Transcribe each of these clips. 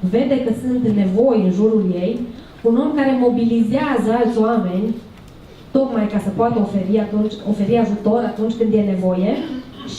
vede că sunt nevoi în jurul ei, un om care mobilizează alți oameni tocmai ca să poată oferi ajutor atunci când e nevoie.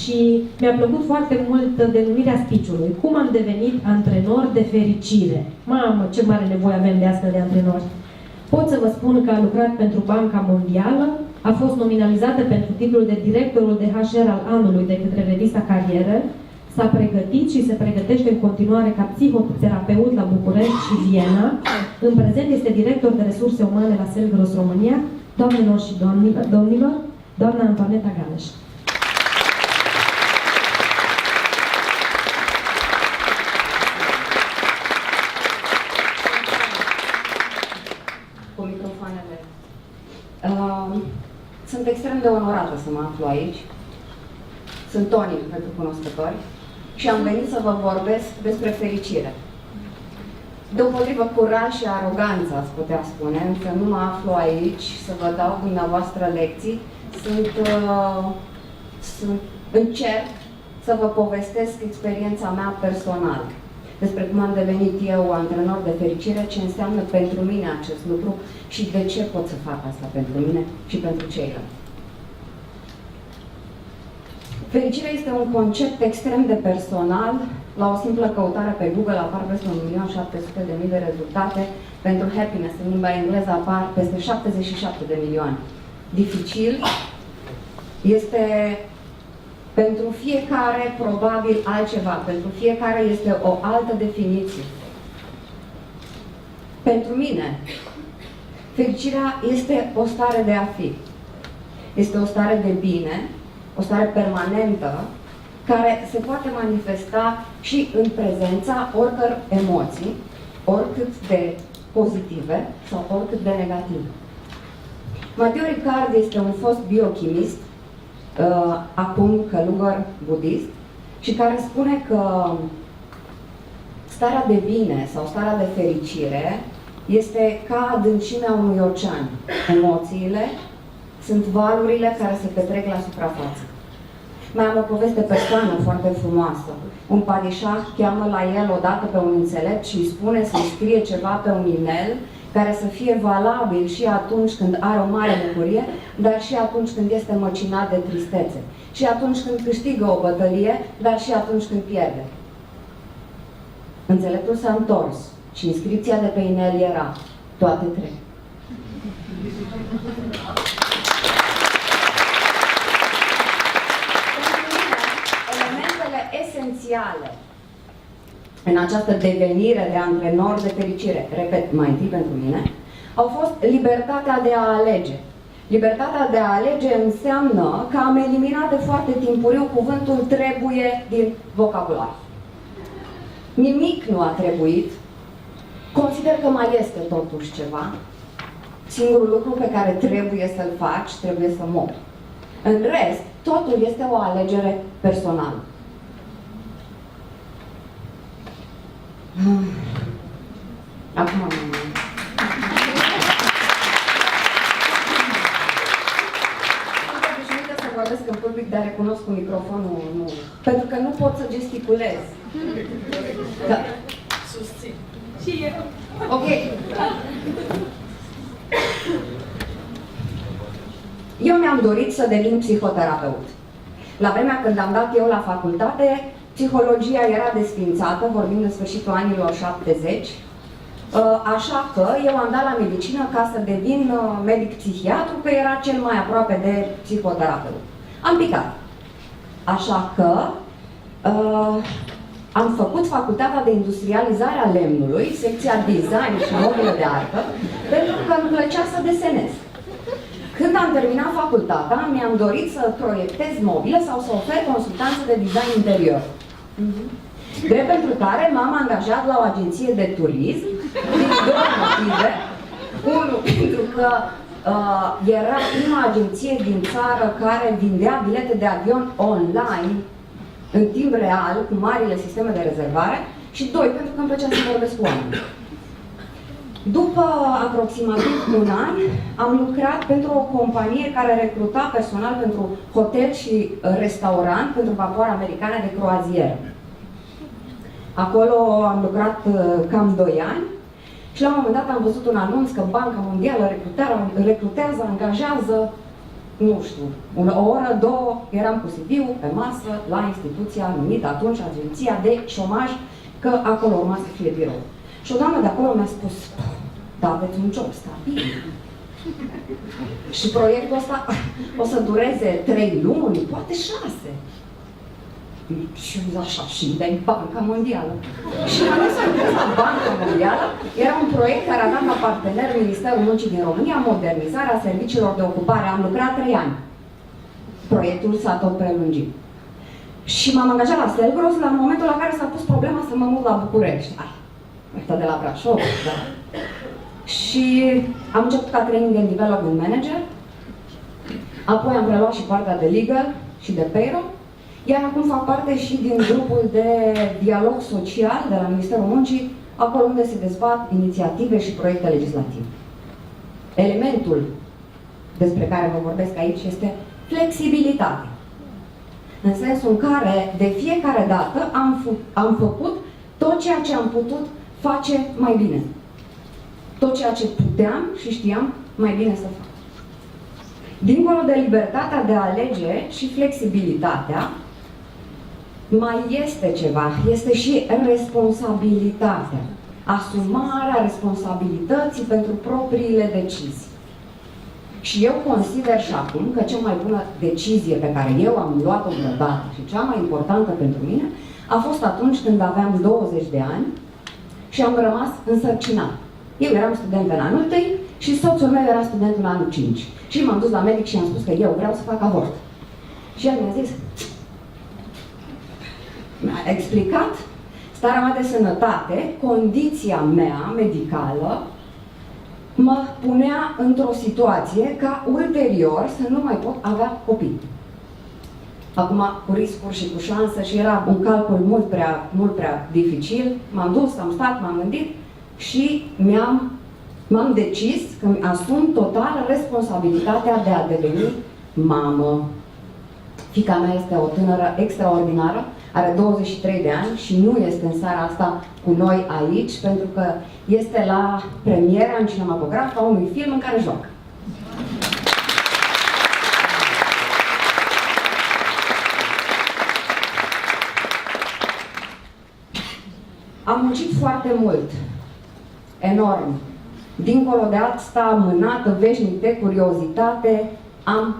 Și mi-a plăcut foarte mult denumirea speech-ului. Cum am devenit antrenor de fericire? Mamă, ce mare nevoie avem de astfel de antrenori! Pot să vă spun că a lucrat pentru Banca Mondială, a fost nominalizată pentru titlul de directorul de HR al anului de către revista Carieră, s-a pregătit și se pregătește în continuare ca psihoterapeut la București și Viena. În prezent este director de resurse umane la Selgros, România. Doamnelor și domnilor, doamna Antoaneta Ganeș. Cu microfoanele. Sunt extrem de onorată să mă aflu aici. Sunt Toni pentru cunoscători și am venit să vă vorbesc despre fericire. Deopotrivă curaj și aroganță, ați putea spune, însă nu mă aflu aici să vă dau dumneavoastră lecții. Încerc să vă povestesc experiența mea personală despre cum am devenit eu antrenor de fericire, ce înseamnă pentru mine acest lucru și de ce pot să fac asta pentru mine și pentru ceilalți. Fericirea este un concept extrem de personal. La o simplă căutare pe Google apar peste 1.700.000 de rezultate. Pentru happiness, în limba engleză, apar peste 77 de milioane. Dificil este pentru fiecare probabil altceva. Pentru fiecare este o altă definiție. Pentru mine, fericirea este o stare de a fi. Este o stare de bine, o stare permanentă, care se poate manifesta și în prezența oricăror emoții, oricât de pozitive sau oricât de negative. Matteo Ricard este un fost biochimist, acum călugăr budist, și care spune că starea de bine sau starea de fericire este ca adâncimea unui ocean. Emoțiile sunt valurile care se petrec la suprafață. Mai am o poveste persoană foarte frumoasă. Un padișah cheamă la el odată pe un înțelept și îi spune să-i scrie ceva pe un inel care să fie valabil și atunci când are o mare bucurie, dar și atunci când este măcinat de tristețe. Și atunci când câștigă o bătălie, dar și atunci când pierde. Înțeleptul s-a întors și inscripția de pe inel era: toate trei. Esențiale în această devenire de antrenor de fericire, repet, mai întâi pentru mine, au fost libertatea de a alege. Libertatea de a alege înseamnă că am eliminat de foarte timpuriu cuvântul trebuie din vocabular. Nimic nu a trebuit. Consider că mai este totuși ceva. Singurul lucru pe care trebuie să-l faci, trebuie să mori. În rest, totul este o alegere personală. Acum am obișnuită să vorbesc în public, dar recunosc cu microfonul nu. Pentru că nu pot să gesticulez. Da. Susțin. Și eu. Ok. Eu mi-am dorit să devin psihoterapeut. La vremea când am dat eu la facultate, psihologia era desființată, vorbim de sfârșitul anilor 70, așa că eu am dat la medicină ca să devin medic psihiatru, că era cel mai aproape de psihoterapeut. Am picat. Așa că am făcut facultatea de industrializare a lemnului, secția design și mobilă de artă, pentru că îmi plăcea să desenez. Când am terminat facultatea, mi-am dorit să proiectez mobile sau să ofer consultanță de design interior. Drept pentru care m-am angajat la o agenție de turism din două motive. Unul, pentru că era prima agenție din țară care vindea bilete de avion online în timp real, cu marile sisteme de rezervare. Și doi, pentru că îmi plăcea să vorbesc cu oameni. După aproximativ un an, am lucrat pentru o companie care recruta personal pentru hotel și restaurant pentru vapoare americane de croazieră. Acolo am lucrat cam 2 ani și la un moment dat am văzut un anunț că Banca Mondială recrutează, angajează, nu știu, o oră, 2, eram cu CV-ul pe masă la instituția numită atunci Agenția de Șomaj, că acolo urma să fie birou. Și o doamnă de acolo mi-a spus, da, aveți un job stabil. Și proiectul ăsta o să dureze 3 luni, poate 6. Și eu zic așa, și de Banca Mondială. Și m-am dus la Banca Mondială. Era un proiect care avea ca partener Ministerul Muncii din România, modernizarea serviciilor de ocupare. Am lucrat 3 ani. Proiectul s-a tot prelungit. Și m-am angajat la Selgros la momentul la care s-a pus problema să mă mut la București. Ăsta de la Brașov, da. Și am început ca Training and Development Manager. Apoi am preluat și partea de legal și de payroll. Iar acum fac parte și din grupul de dialog social de la Ministerul Muncii, acolo unde se dezbat inițiative și proiecte legislative. Elementul despre care vă vorbesc aici este flexibilitate. În sensul în care, de fiecare dată, am făcut tot ceea ce am putut face mai bine. Tot ceea ce puteam și știam mai bine să fac. Dincolo de libertatea de a alege și flexibilitatea, mai este ceva, este și responsabilitatea. Asumarea responsabilității pentru propriile decizii. Și eu consider și acum că cea mai bună decizie pe care eu am luat-o vreodată și cea mai importantă pentru mine a fost atunci când aveam 20 de ani și am rămas însărcinat. Eu eram student în anul 1 și soțul meu era student în anul 5. Și m-am dus la medic și am spus că eu vreau să fac avort. Și el mi-a zis, mi-a explicat starea mea de sănătate, condiția mea medicală mă punea într-o situație ca ulterior să nu mai pot avea copii. Acum, cu riscuri și cu șanse, și era un calcul mult prea dificil, m-am dus, am stat, m-am gândit și m-am decis că îmi asum total responsabilitatea de a deveni mamă. Fiica mea este o tânără extraordinară, are 23 de ani și nu este în seara asta cu noi aici, pentru că este la premiera în cinematograf a unui film în care joacă. Am muncit foarte mult, enorm. Dincolo de asta, mânată veșnic de curiozitate, am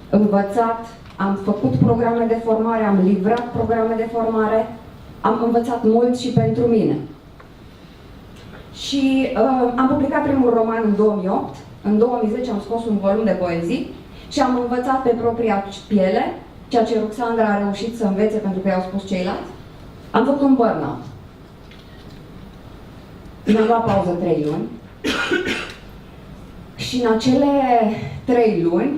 învățat, am făcut programe de formare, am livrat programe de formare, am învățat mult și pentru mine. Și am publicat primul roman în 2008, în 2010 am scos un volum de poezii și am învățat pe propria piele, ceea ce Ruxandra a reușit să învețe pentru că i-au spus ceilalți. Am făcut un burnout. Mi-am luat pauză 3 luni și în acele 3 luni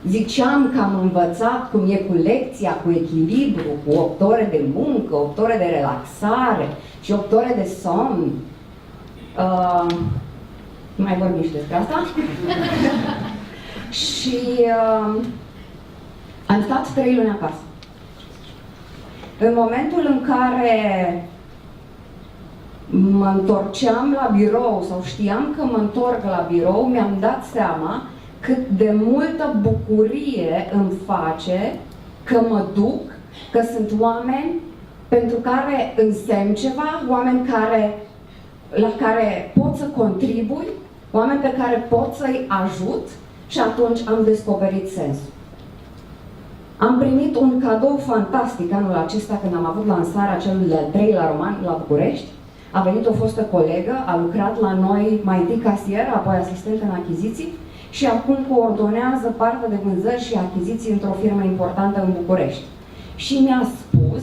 ziceam că am învățat cum e cu lecția, cu echilibru, cu 8 ore de muncă, 8 ore de relaxare și 8 ore de somn. Mai vorbim și despre asta. Și am stat 3 luni acasă. În momentul în care mă întorceam la birou sau știam că mă întorc la birou, mi-am dat seama cât de multă bucurie îmi face că mă duc, că sunt oameni pentru care însemn ceva, oameni la care pot să contribui, oameni pe care pot să-i ajut și atunci am descoperit sensul. Am primit un cadou fantastic anul acesta când am avut lansarea celui de-al 3-lea roman la București. A venit o fostă colegă, a lucrat la noi mai întâi casier, apoi asistent în achiziții și acum coordonează partea de vânzări și achiziții într-o firmă importantă în București. Și mi-a spus,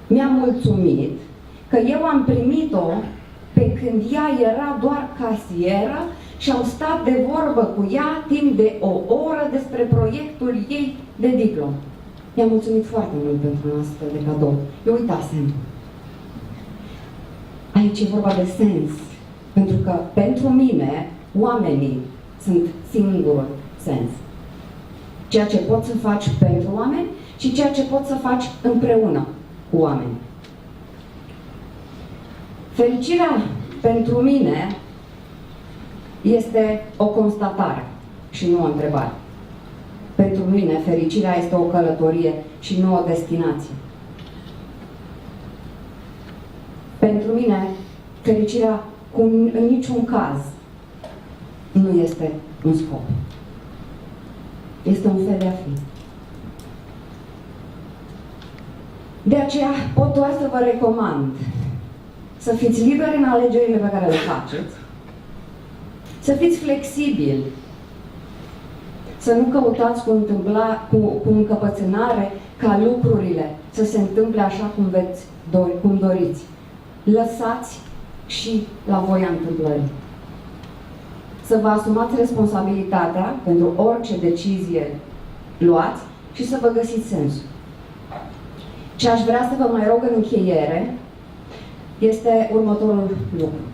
mi-a mulțumit că eu am primit-o pe când ea era doar casieră și am stat de vorbă cu ea timp de o oră despre proiectul ei de diplomă. Mi-a mulțumit foarte mult pentru un astfel de cadou. Eu uitasem. Aici e vorba de sens. Pentru că pentru mine, oamenii sunt singurul sens. Ceea ce poți să faci pentru oameni și ceea ce poți să faci împreună cu oameni. Fericirea pentru mine este o constatare și nu o întrebare. Pentru mine, fericirea este o călătorie și nu o destinație. Pentru mine, fericirea în niciun caz nu este un scop. Este un fel de a fi. De aceea pot doar să vă recomand să fiți liberi în alegerile pe care le faceți, să fiți flexibili, să nu căutați cu încăpățânare ca lucrurile să se întâmple așa cum doriți. Lăsați și la voia întâmplării. Să vă asumați responsabilitatea pentru orice decizie luați și să vă găsiți sensul. Ce aș vrea să vă mai rog în încheiere este următorul lucru.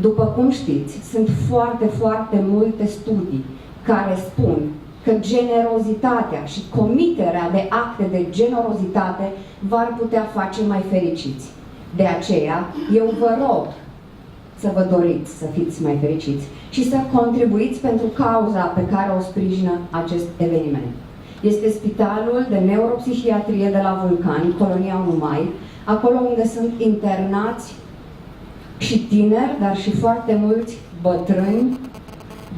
După cum știți, sunt foarte, foarte multe studii care spun că generozitatea și comiterea de acte de generozitate v-ar putea face mai fericiți. De aceea, eu vă rog să vă doriți să fiți mai fericiți și să contribuiți pentru cauza pe care o sprijină acest eveniment. Este Spitalul de Neuropsihiatrie de la Vulcani, Colonia 1 Mai, acolo unde sunt internați și tineri, dar și foarte mulți bătrâni,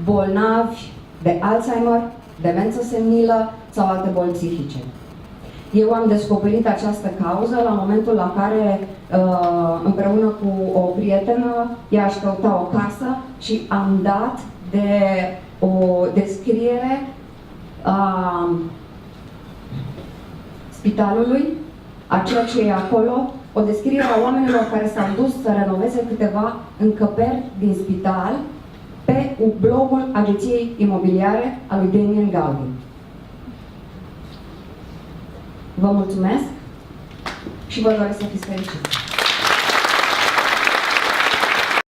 bolnavi de Alzheimer, demență senilă sau alte boli psihice. Eu am descoperit această cauză la momentul la care, împreună cu o prietenă, ea își căuta o casă și am dat de o descriere a spitalului, a ceea ce e acolo, o descriere a oamenilor care s-au dus să renoveze câteva încăperi din spital pe blogul agenției imobiliare a lui Damien Galvin. Vă mulțumesc și vă doresc să fiți fericiți!